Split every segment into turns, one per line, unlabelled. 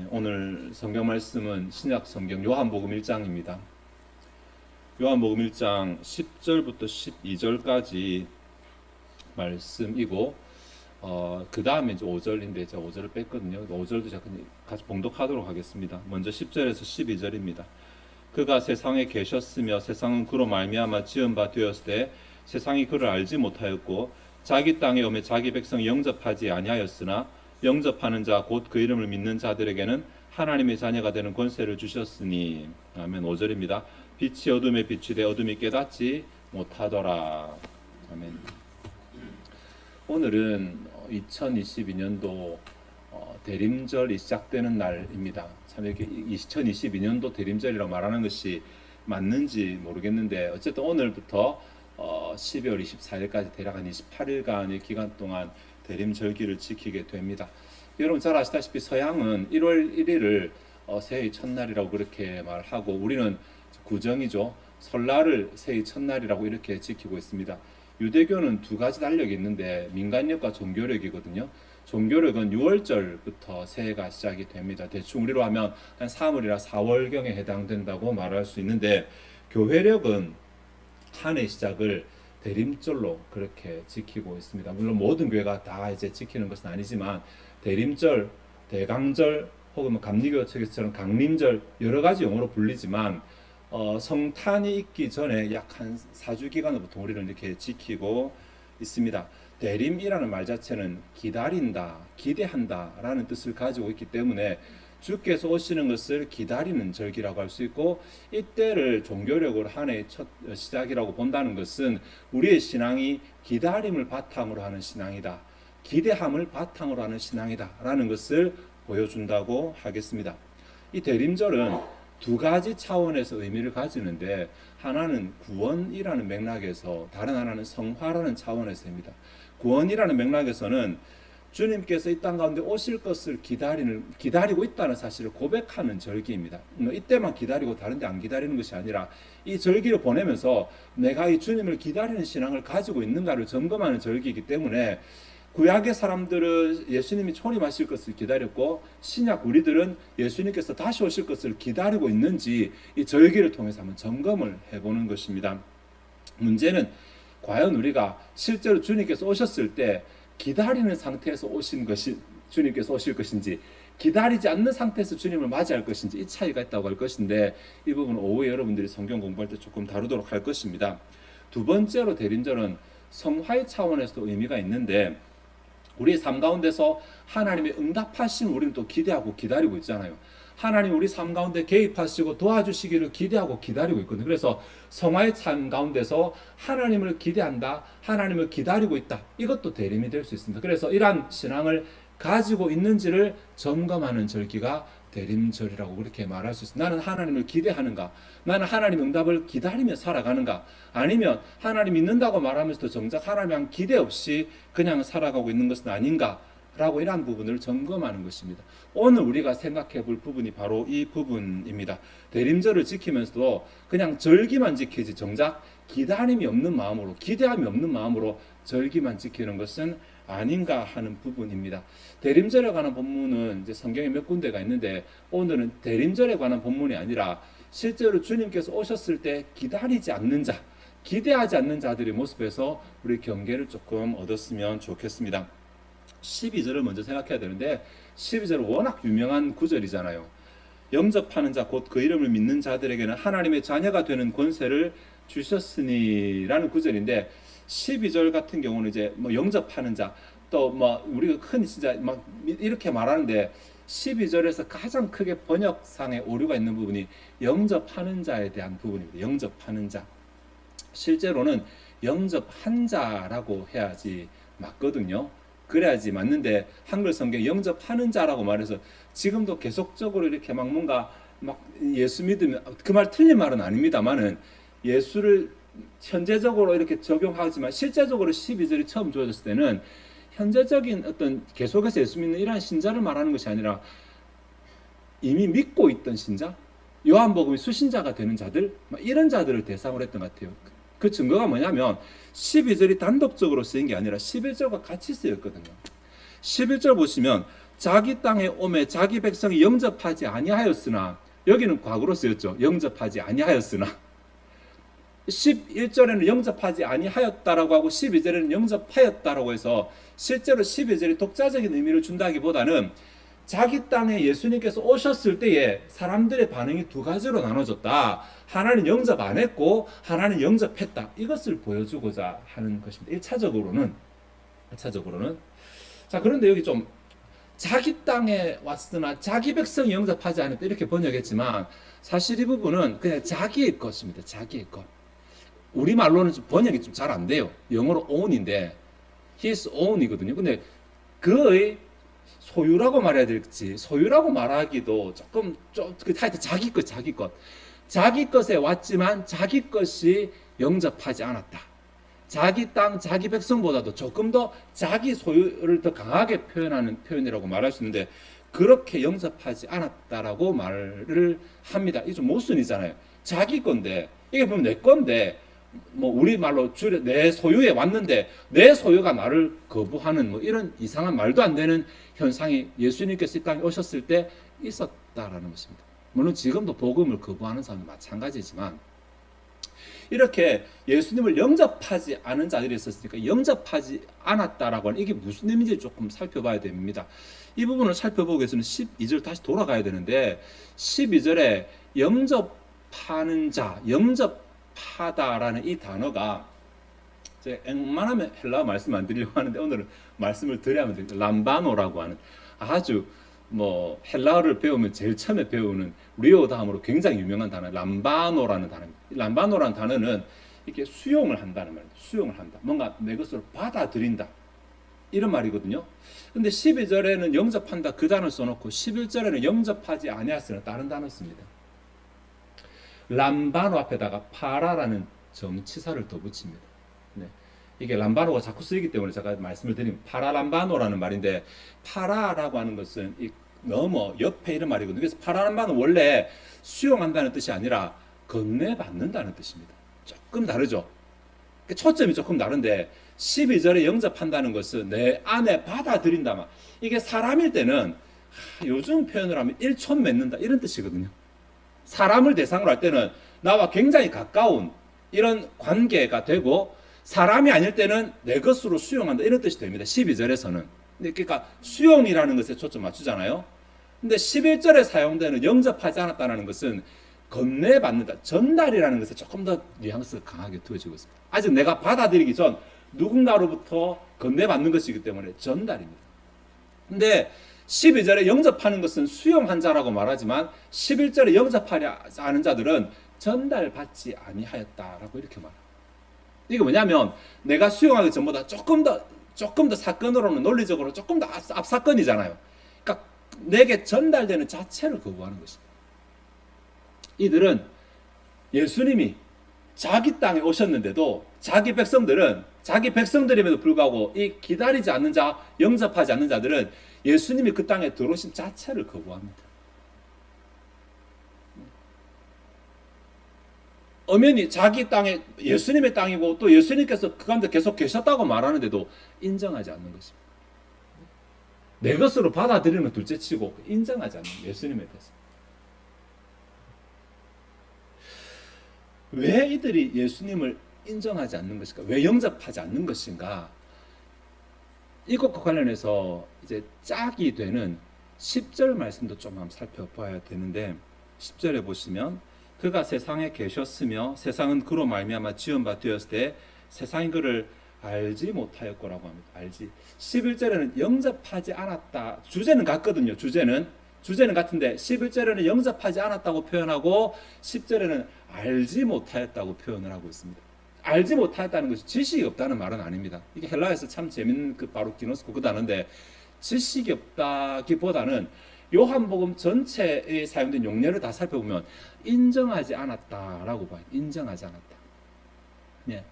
오늘 성경 말씀은 신약 성경 요한복음 1장입니다. 요한복음 1장 10절부터 12절까지 말씀이고 그 다음에 이제 5절인데 제가 5절을 뺐거든요. 5절도 제가 같이 봉독하도록 하겠습니다. 먼저 10절에서 12절입니다. 그가 세상에 계셨으며 세상은 그로 말미암아 지은 바 되었을 때 세상이 그를 알지 못하였고 자기 땅에 오매 자기 백성이 영접하지 아니하였으나 영접하는 자 곧 그 이름을 믿는 자들에게는 하나님의 자녀가 되는 권세를 주셨으니. 아멘. 5절입니다. 빛이 어둠에 비추되 어둠이 깨닫지 못하더라. 아멘. 오늘은 2022년도 대림절이 시작되는 날입니다. 참 이렇게 2022년도 대림절이라고 말하는 것이 맞는지 모르겠는데 어쨌든 오늘부터 12월 24일까지 대략 한 28일간의 기간 동안 대림절기를 지키게 됩니다. 여러분 잘 아시다시피 서양은 1월 1일을 새해의 첫날이라고 그렇게 말하고 우리는 구정이죠. 설날을 새해의 첫날이라고 이렇게 지키고 있습니다. 유대교는 두 가지 달력이 있는데 민간력과 종교력이거든요. 종교력은 6월절부터 새해가 시작이 됩니다. 대충 우리로 하면 한 3월이나 4월경에 해당된다고 말할 수 있는데 교회력은 한 해 시작을 대림절로 그렇게 지키고 있습니다. 물론 모든 교회가 다 이제 지키는 것은 아니지만 대림절, 대강절 혹은 감리교 측에서처럼 강림절 여러 가지 용어로 불리지만 성탄이 있기 전에 약 한 4주 기간을 보통 우리는 이렇게 지키고 있습니다. 대림이라는 말 자체는 기다린다, 기대한다 라는 뜻을 가지고 있기 때문에 주께서 오시는 것을 기다리는 절기라고 할 수 있고 이때를 종교력으로 한 해의 첫 시작이라고 본다는 것은 우리의 신앙이 기다림을 바탕으로 하는 신앙이다. 기대함을 바탕으로 하는 신앙이다 라는 것을 보여준다고 하겠습니다. 이 대림절은 두 가지 차원에서 의미를 가지는데 하나는 구원이라는 맥락에서 다른 하나는 성화라는 차원에서입니다. 구원이라는 맥락에서는 주님께서 이 땅 가운데 오실 것을 기다리고 있다는 사실을 고백하는 절기입니다. 이때만 기다리고 다른 데 안 기다리는 것이 아니라 이 절기를 보내면서 내가 이 주님을 기다리는 신앙을 가지고 있는가를 점검하는 절기이기 때문에 구약의 사람들은 예수님이 초림하실 것을 기다렸고 신약 우리들은 예수님께서 다시 오실 것을 기다리고 있는지 이 절기를 통해서 한번 점검을 해보는 것입니다. 문제는 과연 우리가 실제로 주님께서 오셨을 때 기다리는 상태에서 주님께서 오실 것인지 기다리지 않는 상태에서 주님을 맞이할 것인지 이 차이가 있다고 할 것인데 이 부분은 오후에 여러분들이 성경 공부할 때 조금 다루도록 할 것입니다. 두 번째로 대림절은 성화의 차원에서도 의미가 있는데 우리의 삶 가운데서 하나님의 응답하신 우리는 또 기대하고 기다리고 있잖아요. 하나님 우리 삶 가운데 개입하시고 도와주시기를 기대하고 기다리고 있거든요. 그래서 성화의 삶 가운데서 하나님을 기대한다, 하나님을 기다리고 있다. 이것도 대림이 될 수 있습니다. 그래서 이러한 신앙을 가지고 있는지를 점검하는 절기가 대림절이라고 그렇게 말할 수 있습니다. 나는 하나님을 기대하는가? 나는 하나님 응답을 기다리며 살아가는가? 아니면 하나님 믿는다고 말하면서도 정작 하나님 기대 없이 그냥 살아가고 있는 것은 아닌가? 라고 이러한 부분을 점검하는 것입니다. 오늘 우리가 생각해 볼 부분이 바로 이 부분입니다. 대림절을 지키면서도 그냥 절기만 지키지 정작 기다림이 없는 마음으로 기대함이 없는 마음으로 절기만 지키는 것은 아닌가 하는 부분입니다. 대림절에 관한 본문은 이제 성경에 몇 군데가 있는데 오늘은 대림절에 관한 본문이 아니라 실제로 주님께서 오셨을 때 기다리지 않는 자, 기대하지 않는 자들의 모습에서 우리 경계를 조금 얻었으면 좋겠습니다. 12절을 먼저 생각해야 되는데 12절은 워낙 유명한 구절이잖아요. 영접하는 자 곧 그 이름을 믿는 자들에게는 하나님의 자녀가 되는 권세를 주셨으니 라는 구절인데 12절 같은 경우는 이제 뭐 영접하는 자 또 뭐 우리가 흔히 진짜 막 이렇게 말하는데 12절에서 가장 크게 번역상에 오류가 있는 부분이 영접하는 자에 대한 부분입니다. 영접하는 자. 실제로는 영접한 자라고 해야지 맞거든요. 그래야지 맞는데 한글 성경 영접하는 자라고 말해서 지금도 계속적으로 이렇게 막 뭔가 막 예수 믿으면 그 말 틀린 말은 아닙니다만은 예수를 현재적으로 이렇게 적용하지만 실제적으로 12절이 처음 주어졌을 때는 현재적인 어떤 계속해서 예수 믿는 이러한 신자를 말하는 것이 아니라 이미 믿고 있던 신자, 요한복음이 수신자가 되는 자들 이런 자들을 대상으로 했던 것 같아요. 그 증거가 뭐냐면 12절이 단독적으로 쓰인 게 아니라 11절과 같이 쓰였거든요. 11절 보시면 자기 땅에 오매 자기 백성이 영접하지 아니하였으나, 여기는 과거로 쓰였죠. 영접하지 아니하였으나. 11절에는 영접하지 아니하였다라고 하고 12절에는 영접하였다라고 해서 실제로 12절이 독자적인 의미를 준다기보다는 자기 땅에 예수님께서 오셨을 때에 사람들의 반응이 두 가지로 나눠졌다. 하나는 영접 안 했고 하나는 영접했다. 이것을 보여주고자 하는 것입니다. 1차적으로는. 자, 그런데 여기 좀 자기 땅에 왔으나 자기 백성이 영접하지 않았다 이렇게 번역했지만 사실 이 부분은 그냥 자기의 것입니다. 자기의 것. 우리말로는 좀 번역이 좀 잘 안 돼요. 영어로 own인데 his own이거든요. 근데 그의 소유라고 말해야 될지 소유라고 말하기도 조금 하여튼 자기 것. 자기 것에 왔지만 자기 것이 영접하지 않았다. 자기 땅, 자기 백성보다도 조금 더 자기 소유를 더 강하게 표현하는 표현이라고 말할 수 있는데 그렇게 영접하지 않았다라고 말을 합니다. 이게 좀 모순이잖아요. 자기 건데 이게 보면 내 건데 뭐 우리 말로 내 소유에 왔는데 내 소유가 나를 거부하는 뭐 이런 이상한 말도 안 되는 현상이 예수님께서 이 땅에 오셨을 때 있었다라는 것입니다. 물론 지금도 복음을 거부하는 사람은 마찬가지지만 이렇게 예수님을 영접하지 않은 자들이 있었으니까 영접하지 않았다라고 하는 이게 무슨 의미인지 조금 살펴봐야 됩니다. 이 부분을 살펴보기 위해서는 12절 다시 돌아가야 되는데 12절에 영접하는 자, 영접하다라는 이 단어가 제가 웬만하면 헬라어 말씀 안 드리려고 하는데 오늘은 말씀을 드려야 됩니다. 람바노라고 하는 아주 뭐 헬라어를 배우면 제일 처음에 배우는 리오 다음으로 굉장히 유명한 단어 람바노라는 단어입니다. 람바노라는 단어는 이렇게 수용을 한다는 말입니다. 수용을 한다. 뭔가 내 것으로 받아들인다. 이런 말이거든요. 근데 12절에는 영접한다 그 단어를 써놓고 11절에는 영접하지 아니하였으나 다른 단어 씁니다. 람바노 앞에다가 파라라는 정치사를 더 붙입니다. 네. 이게 람바노가 자꾸 쓰이기 때문에 제가 말씀을 드리면 파라람바노라는 말인데 파라라고 하는 것은 이 너머 옆에 이런 말이거든요. 그래서 파라람바노는 원래 수용한다는 뜻이 아니라 건네받는다는 뜻입니다. 조금 다르죠. 초점이 조금 다른데 12절에 영접한다는 것은 내 안에 받아들인다. 이게 사람일 때는 요즘 표현을 하면 일촌 맺는다 이런 뜻이거든요. 사람을 대상으로 할 때는 나와 굉장히 가까운 이런 관계가 되고 사람이 아닐 때는 내 것으로 수용한다 이런 뜻이 됩니다. 12절에서는. 그러니까 수용이라는 것에 초점 맞추잖아요. 근데 11절에 사용되는 영접하지 않았다는 것은 건네받는다, 전달이라는 것에 조금 더 뉘앙스가 강하게 두어지고 있습니다. 아직 내가 받아들이기 전 누군가로부터 건네받는 것이기 때문에 전달입니다. 근데 12절에 영접하는 것은 수용한 자라고 말하지만 11절에 영접하지 않은 자들은 전달받지 아니하였다라고 이렇게 말합니다. 이게 뭐냐면 내가 수용하기 전보다 조금 더 사건으로는 논리적으로 조금 더 앞사건이잖아요. 그러니까 내게 전달되는 자체를 거부하는 것입니다. 이들은 예수님이 자기 땅에 오셨는데도 자기 백성들임에도 불구하고 이 기다리지 않는 자, 영접하지 않는 자들은 예수님이 그 땅에 들어오신 자체를 거부합니다. 엄연히 자기 땅에 예수님의 땅이고 또 예수님께서 그 가운데 계속 계셨다고 말하는데도 인정하지 않는 것입니다. 내 것으로 받아들이는 둘째치고 인정하지 않는 예수님에 대해서. 왜 이들이 예수님을 인정하지 않는 것인가? 왜 영접하지 않는 것인가? 이것과 관련해서 이제 짝이 되는 10절 말씀도 좀 한번 살펴봐야 되는데 10절에 보시면 그가 세상에 계셨으며 세상은 그로 말미암아 지은 바 되었을 때 세상이 그를 알지 못하였고라고 합니다. 알지. 11절에는 영접하지 않았다. 주제는 같거든요. 주제는 같은데 11절에는 영접하지 않았다고 표현하고 10절에는 알지 못하였다고 표현을 하고 있습니다. 알지 못하였다는 것이 지식이 없다는 말은 아닙니다. 이게 헬라어에서 참 재밌는 그 바로 기노스코 그 단어인데 지식이 없다기보다는 요한복음 전체에 사용된 용례를 다 살펴보면 인정하지 않았다라고 봐요. 인정하지 않았다. 예.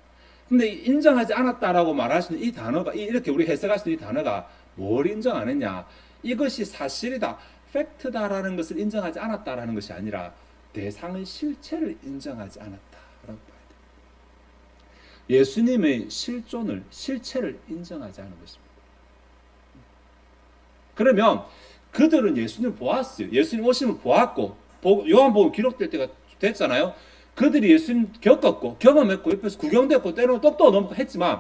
근데 인정하지 않았다라고 말할 수 있는 이 단어가 이렇게 우리 해석할 수 있는 이 단어가 뭘 인정 안 했냐? 이것이 사실이다, 팩트다라는 것을 인정하지 않았다라는 것이 아니라 대상의 실체를 인정하지 않았다라고 봐야 돼요. 예수님의 실체를 인정하지 않은 것입니다. 그러면 그들은 예수님을 보았어요. 예수님 오심을 보았고 요한복음 기록될 때가 됐잖아요. 그들이 예수님 겪었고 경험했고 옆에서 구경됐고 때로는 똑똑 넘고 했지만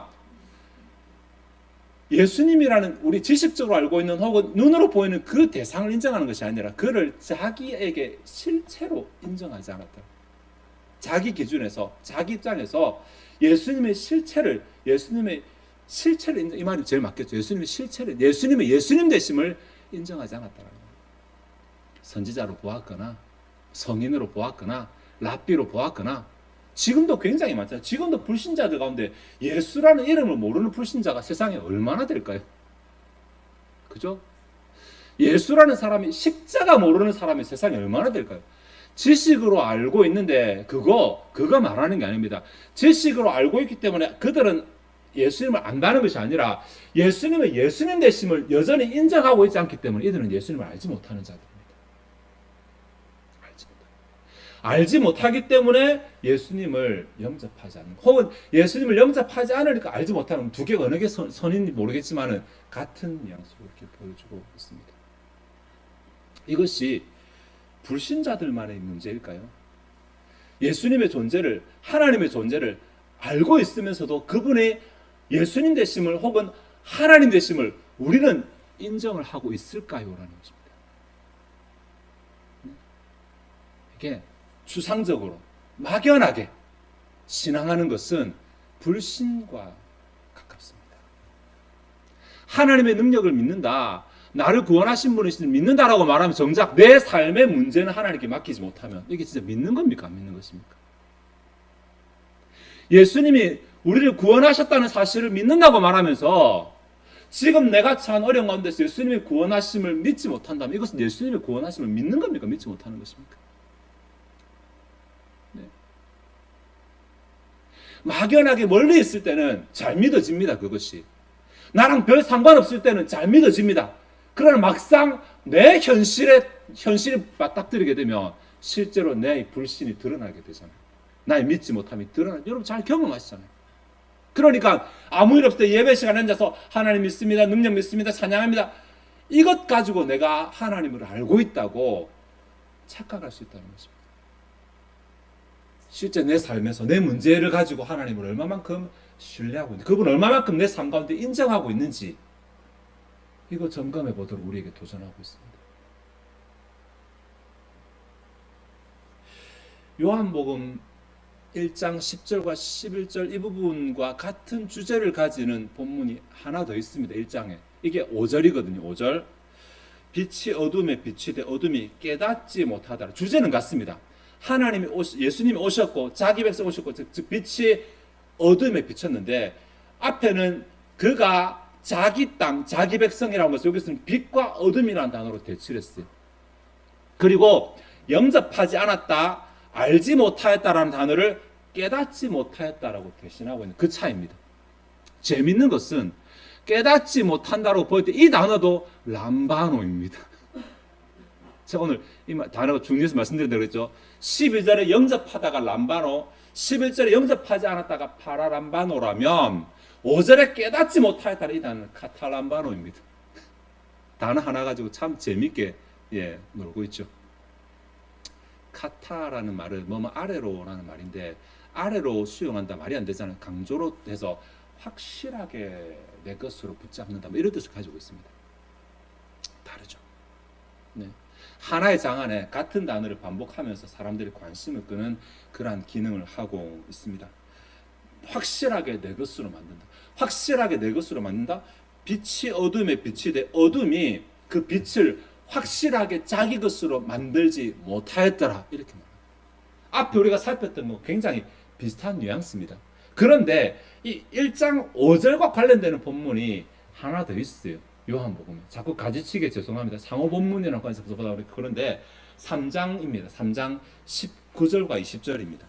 예수님이라는 우리 지식적으로 알고 있는 혹은 눈으로 보이는 그 대상을 인정하는 것이 아니라 그를 자기에게 실체로 인정하지 않았다. 자기 기준에서 자기 입장에서 예수님의 실체를 이 말이 제일 맞겠죠. 예수님의 예수님 되심을 인정하지 않았다는 거예요. 선지자로 보았거나 성인으로 보았거나 랍비로 보았거나 지금도 굉장히 많잖아요. 지금도 불신자들 가운데 예수라는 이름을 모르는 불신자가 세상에 얼마나 될까요? 그죠? 예수라는 사람이 십자가 모르는 사람이 세상에 얼마나 될까요? 지식으로 알고 있는데 그거 말하는 게 아닙니다. 지식으로 알고 있기 때문에 그들은 예수님을 안다는 것이 아니라 예수님의 예수님 되심을 여전히 인정하고 있지 않기 때문에 이들은 예수님을 알지 못하는 자들입니다. 알지 못하기 때문에 예수님을 영접하지 않는, 혹은 예수님을 영접하지 않으니까 알지 못하는, 두 개가 어느 게 선인지 모르겠지만은 같은 뉘앙스로 이렇게 보여주고 있습니다. 이것이 불신자들만의 문제일까요? 예수님의 존재를, 하나님의 존재를 알고 있으면서도 그분의 예수님 되심을 혹은 하나님 되심을 우리는 인정을 하고 있을까요? 라는 것입니다. 이게 추상적으로 막연하게 신앙하는 것은 불신과 가깝습니다. 하나님의 능력을 믿는다, 나를 구원하신 분이신지 믿는다라고 말하면 정작 내 삶의 문제는 하나님께 맡기지 못하면 이게 진짜 믿는 겁니까? 안 믿는 것입니까? 예수님이 우리를 구원하셨다는 사실을 믿는다고 말하면서 지금 내가 처한 어려운 가운데서 예수님의 구원하심을 믿지 못한다면 이것은 예수님의 구원하심을 믿는 겁니까? 믿지 못하는 것입니까? 네. 막연하게 멀리 있을 때는 잘 믿어집니다. 그것이 나랑 별 상관없을 때는 잘 믿어집니다. 그러나 막상 내 현실이 맞닥뜨리게 되면 실제로 내 불신이 드러나게 되잖아요. 나의 믿지 못함이 드러나요. 여러분 잘 경험하시잖아요. 그러니까 아무 일 없을 때 예배 시간에 앉아서 하나님 믿습니다, 능력 믿습니다, 찬양합니다, 이것 가지고 내가 하나님을 알고 있다고 착각할 수 있다는 것입니다. 실제 내 삶에서 내 문제를 가지고 하나님을 얼마만큼 신뢰하고 있는지, 그분 얼마만큼 내 삶 가운데 인정하고 있는지 이거 점검해 보도록 우리에게 도전하고 있습니다. 요한복음 1장 10절과 11절 이 부분과 같은 주제를 가지는 본문이 하나 더 있습니다. 1장에. 이게 5절이거든요. 5절. 빛이 어둠에 비추되 어둠이 깨닫지 못하더라. 주제는 같습니다. 예수님이 오셨고 자기 백성 오셨고 즉 빛이 어둠에 비쳤는데 앞에는 그가 자기 땅, 자기 백성이라고 해서 여기서는 빛과 어둠이라는 단어로 대치를 했어요. 그리고 영접하지 않았다, 알지 못하였다라는 단어를 깨닫지 못하였다라고 대신하고 있는 그 차이입니다. 재밌는 것은 깨닫지 못한다라고 볼 때 이 단어도 람바노입니다. 제가 오늘 이 단어가 중요해서 말씀드린 대로 그랬죠. 12절에 영접하다가 람바노, 11절에 영접하지 않았다가 파라람바노라면 5절에 깨닫지 못하였다는 이 단어는 카탈람바노입니다. 단어 하나 가지고 참 재밌게 놀고 있죠. 카타라는 말은 뭐뭐 아래로라는 말인데 아래로 수용한다 말이 안 되잖아요. 강조로 해서 확실하게 내 것으로 붙잡는다 뭐 이런 뜻을 가지고 있습니다. 다르죠. 네. 하나의 장 안에 같은 단어를 반복하면서 사람들이 관심을 끄는 그러한 기능을 하고 있습니다. 확실하게 내 것으로 만든다. 확실하게 내 것으로 만든다. 빛이 어둠에 비치되 어둠이 그 빛을 확실하게 자기 것으로 만들지 못하였더라. 이렇게 말합니다. 앞에 우리가 살폈던 거 굉장히 비슷한 뉘앙스입니다. 그런데 이 1장 5절과 관련되는 본문이 하나 더 있어요. 요한복음에. 자꾸 가지치게 죄송합니다. 상호 본문이라고 해서 보다 그런데 3장입니다. 3장 19절과 20절입니다.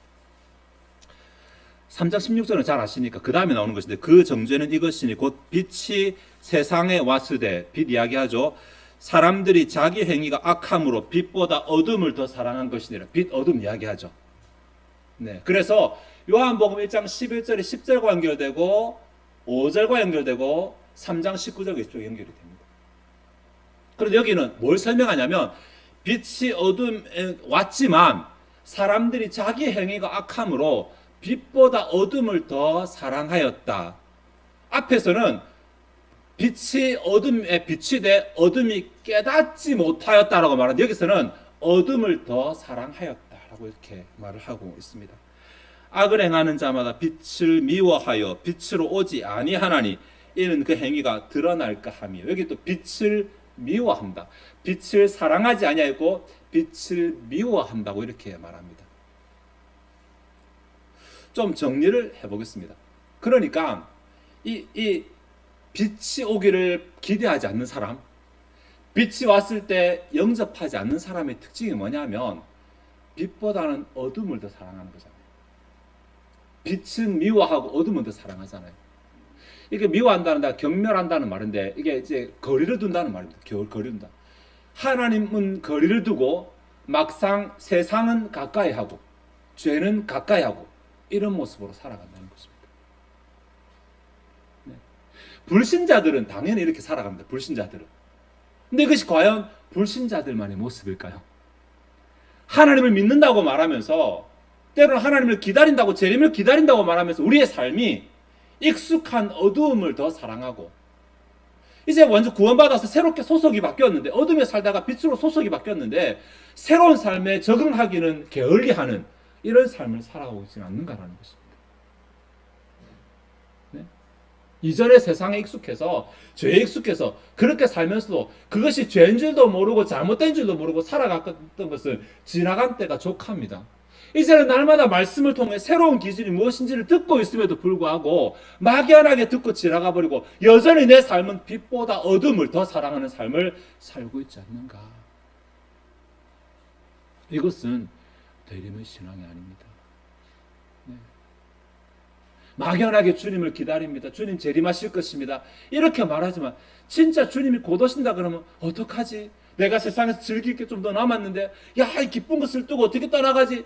3장 16절은 잘 아시니까 그 다음에 나오는 것인데 그 정죄는 이것이니 곧 빛이 세상에 왔으되 빛 이야기하죠. 사람들이 자기 행위가 악함으로 빛보다 어둠을 더 사랑한 것이니라. 빛, 어둠 이야기하죠. 네, 그래서 요한복음 1장 11절이 10절과 연결되고 5절과 연결되고 3장 19절과 20절과 연결이 됩니다. 그런데 여기는 뭘 설명하냐면 빛이 어둠에 왔지만 사람들이 자기 행위가 악함으로 빛보다 어둠을 더 사랑하였다. 앞에서는 빛이 어둠에 빛이 돼 어둠이 깨닫지 못하였다라고 말하는데 여기서는 어둠을 더 사랑하였다라고 이렇게 말을 하고 있습니다. 악을 행하는 자마다 빛을 미워하여 빛으로 오지 아니하나니 이는 그 행위가 드러날까 함이요. 여기 또 빛을 미워한다. 빛을 사랑하지 아니하고 빛을 미워한다고 이렇게 말합니다. 좀 정리를 해보겠습니다. 그러니까 이 빛이 오기를 기대하지 않는 사람, 빛이 왔을 때 영접하지 않는 사람의 특징이 뭐냐면 빛보다는 어둠을 더 사랑하는 거잖아요. 빛은 미워하고 어둠은 더 사랑하잖아요. 이게 미워한다는 경멸한다는 말인데 이게 이제 거리를 둔다는 말입니다. 거리를 둔다. 하나님은 거리를 두고 막상 세상은 가까이 하고 죄는 가까이 하고 이런 모습으로 살아간다는 것입니다. 네. 불신자들은 당연히 이렇게 살아갑니다. 불신자들은. 근데 이것이 과연 불신자들만의 모습일까요? 하나님을 믿는다고 말하면서 때로는 하나님을 기다린다고 재림을 기다린다고 말하면서 우리의 삶이 익숙한 어두움을 더 사랑하고 이제 완전 구원받아서 새롭게 소속이 바뀌었는데 어둠에 살다가 빛으로 소속이 바뀌었는데 새로운 삶에 적응하기는 게을리하는 이런 삶을 살아가고 있지는 않는가라는 것입니다. 네? 이전의 세상에 익숙해서 죄에 익숙해서 그렇게 살면서도 그것이 죄인 줄도 모르고 잘못된 줄도 모르고 살아갔던 것은 지나간 때가 족합니다. 이제는 날마다 말씀을 통해 새로운 기준이 무엇인지를 듣고 있음에도 불구하고 막연하게 듣고 지나가 버리고 여전히 내 삶은 빛보다 어둠을 더 사랑하는 삶을 살고 있지 않는가. 이것은 대림의 신앙이 아닙니다. 네. 막연하게 주님을 기다립니다. 주님 재림하실 것입니다. 이렇게 말하지만 진짜 주님이 곧 오신다 그러면 어떡하지? 내가 세상에서 즐길 게 좀 더 남았는데 야, 이 기쁜 것을 두고 어떻게 떠나가지?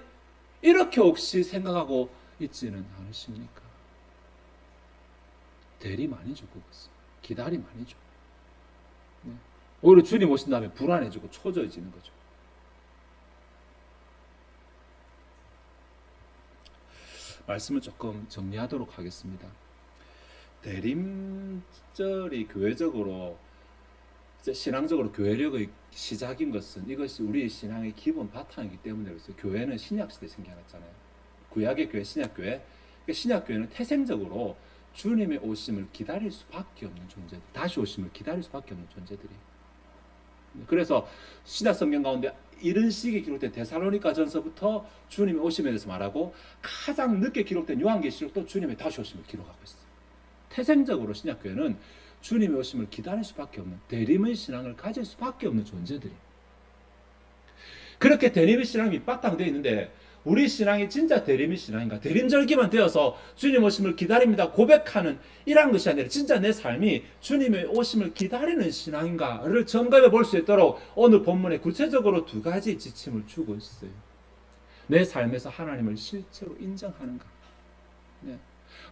이렇게 혹시 생각하고 있지는 않으십니까? 대림 아니죠, 그것은. 기다림 아니죠. 네. 오히려 주님 오신 다음에 불안해지고 초조해지는 거죠. 말씀을 조금 정리하도록 하겠습니다. 대림절이 교회적으로 신앙적으로 교회력의 시작인 것은 이것이 우리의 신앙의 기본 바탕이기 때문에 그래서 교회는 신약시대에 생겨났잖아요. 구약의 교회, 신약교회. 신약교회는 태생적으로 주님의 오심을 기다릴 수밖에 없는 존재들, 다시 오심을 기다릴 수밖에 없는 존재들이에요. 그래서 신약 성경 가운데 이런 시기에 기록된 데살로니가 전서부터 주님의 오심에 대해서 말하고 가장 늦게 기록된 요한계시록도 주님의 다시 오심을 기록하고 있어요. 태생적으로 신약교회는 주님의 오심을 기다릴 수밖에 없는 대림의 신앙을 가질 수밖에 없는 존재들이에요. 그렇게 대림의 신앙이 밑바탕되어 있는데 우리 신앙이 진짜 대림의 신앙인가? 대림절기만 되어서 주님 오심을 기다립니다 고백하는 이런 것이 아니라 진짜 내 삶이 주님의 오심을 기다리는 신앙인가를 점검해 볼 수 있도록 오늘 본문에 구체적으로 두 가지 지침을 주고 있어요. 내 삶에서 하나님을 실제로 인정하는가? 네.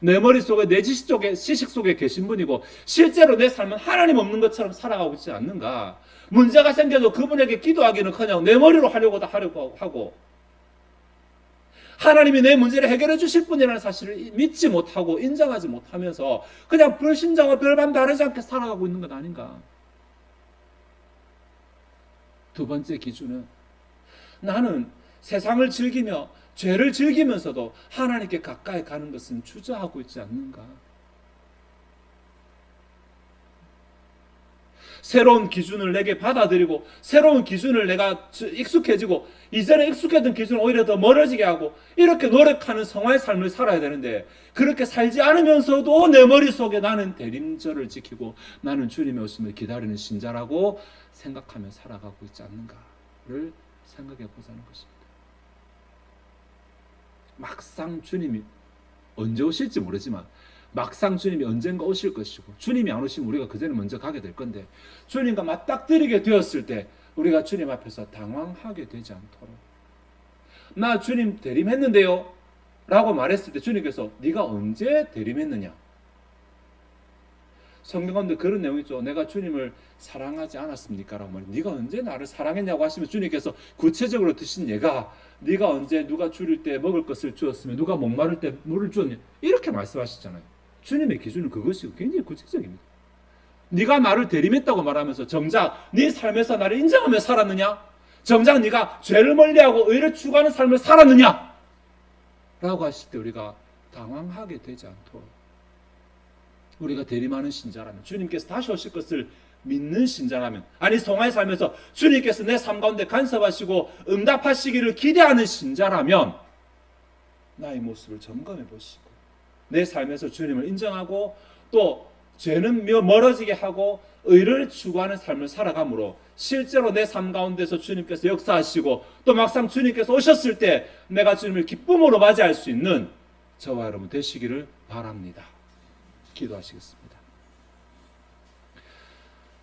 내 머릿속에 내 지식 속에 계신 분이고 실제로 내 삶은 하나님 없는 것처럼 살아가고 있지 않는가? 문제가 생겨도 그분에게 기도하기는커녕 내 머리로 하려고 하고 하나님이 내 문제를 해결해 주실 분이라는 사실을 믿지 못하고 인정하지 못하면서 그냥 불신자와 별반 다르지 않게 살아가고 있는 것 아닌가? 두 번째 기준은 나는 세상을 즐기며 죄를 즐기면서도 하나님께 가까이 가는 것은 주저하고 있지 않는가? 새로운 기준을 내게 받아들이고 새로운 기준을 내가 익숙해지고 이전에 익숙했던 기준을 오히려 더 멀어지게 하고 이렇게 노력하는 성화의 삶을 살아야 되는데 그렇게 살지 않으면서도 내 머릿속에 나는 대림절을 지키고 나는 주님의 오심을 기다리는 신자라고 생각하며 살아가고 있지 않는가를 생각해 보자는 것입니다. 막상 주님이 언제 오실지 모르지만 막상 주님이 언젠가 오실 것이고 주님이 안 오시면 우리가 그전에 먼저 가게 될 건데 주님과 맞닥뜨리게 되었을 때 우리가 주님 앞에서 당황하게 되지 않도록 나 주님 대림했는데요 라고 말했을 때 주님께서 네가 언제 대림했느냐 성경 가운데 그런 내용이 있죠. 내가 주님을 사랑하지 않았습니까? 라고 말해요. 네가 언제 나를 사랑했냐고 하시면 주님께서 구체적으로 드신 예가 네가 언제 누가 줄일 때 먹을 것을 주었으며 누가 목마를 때 물을 주었냐 이렇게 말씀하시잖아요. 주님의 기준은 그것이고 굉장히 구체적입니다. 네가 나를 대림했다고 말하면서 정작 네 삶에서 나를 인정하며 살았느냐? 정작 네가 죄를 멀리하고 의를 추구하는 삶을 살았느냐? 라고 하실 때 우리가 당황하게 되지 않도록 우리가 대림하는 신자라면 주님께서 다시 오실 것을 믿는 신자라면 아니 성화의 삶에서 주님께서 내 삶 가운데 간섭하시고 응답하시기를 기대하는 신자라면 나의 모습을 점검해 보시고 내 삶에서 주님을 인정하고 또 죄는 멀어지게 하고 의를 추구하는 삶을 살아감으로 실제로 내 삶 가운데서 주님께서 역사하시고 또 막상 주님께서 오셨을 때 내가 주님을 기쁨으로 맞이할 수 있는 저와 여러분 되시기를 바랍니다. 기도하시겠습니다.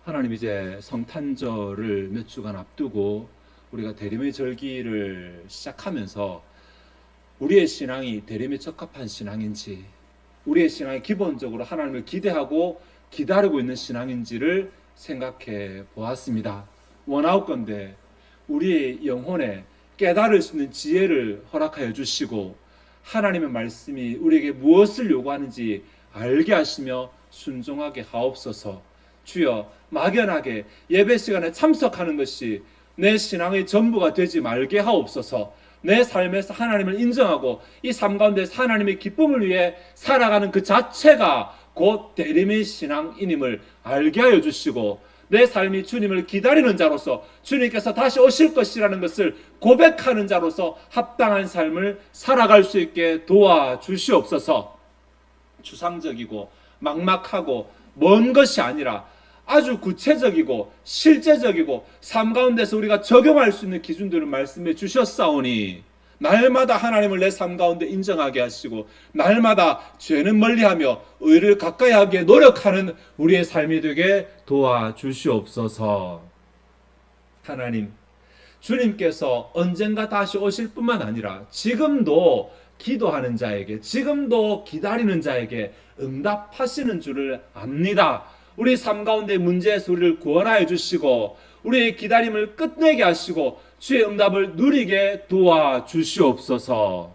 하나님 이제 성탄절을 몇 주간 앞두고 우리가 대림의 절기를 시작하면서 우리의 신앙이 대림에 적합한 신앙인지 우리의 신앙이 기본적으로 하나님을 기대하고 기다리고 있는 신앙인지를 생각해 보았습니다. 원하옵건대 우리의 영혼에 깨달을 수 있는 지혜를 허락하여 주시고 하나님의 말씀이 우리에게 무엇을 요구하는지 알게 하시며 순종하게 하옵소서. 주여 막연하게 예배 시간에 참석하는 것이 내 신앙의 전부가 되지 말게 하옵소서. 내 삶에서 하나님을 인정하고 이 삶 가운데서 하나님의 기쁨을 위해 살아가는 그 자체가 곧 대림의 신앙인임을 알게 하여 주시고 내 삶이 주님을 기다리는 자로서 주님께서 다시 오실 것이라는 것을 고백하는 자로서 합당한 삶을 살아갈 수 있게 도와주시옵소서. 추상적이고 막막하고 먼 것이 아니라 아주 구체적이고 실제적이고 삶 가운데서 우리가 적용할 수 있는 기준들을 말씀해 주셨사오니 날마다 하나님을 내 삶 가운데 인정하게 하시고 날마다 죄는 멀리하며 의를 가까이 하기에 노력하는 우리의 삶이 되게 도와주시옵소서. 하나님, 주님께서 언젠가 다시 오실 뿐만 아니라 지금도 기도하는 자에게 지금도 기다리는 자에게 응답하시는 줄을 압니다. 우리 삶 가운데 문제에서 우리를 구원하여 주시고 우리의 기다림을 끝내게 하시고 주의 응답을 누리게 도와주시옵소서.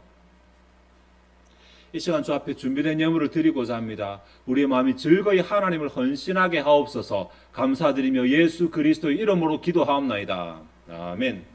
이 시간 주 앞에 준비된 예물을 드리고자 합니다. 우리의 마음이 즐거이 하나님을 헌신하게 하옵소서. 감사드리며 예수 그리스도의 이름으로 기도하옵나이다. 아멘.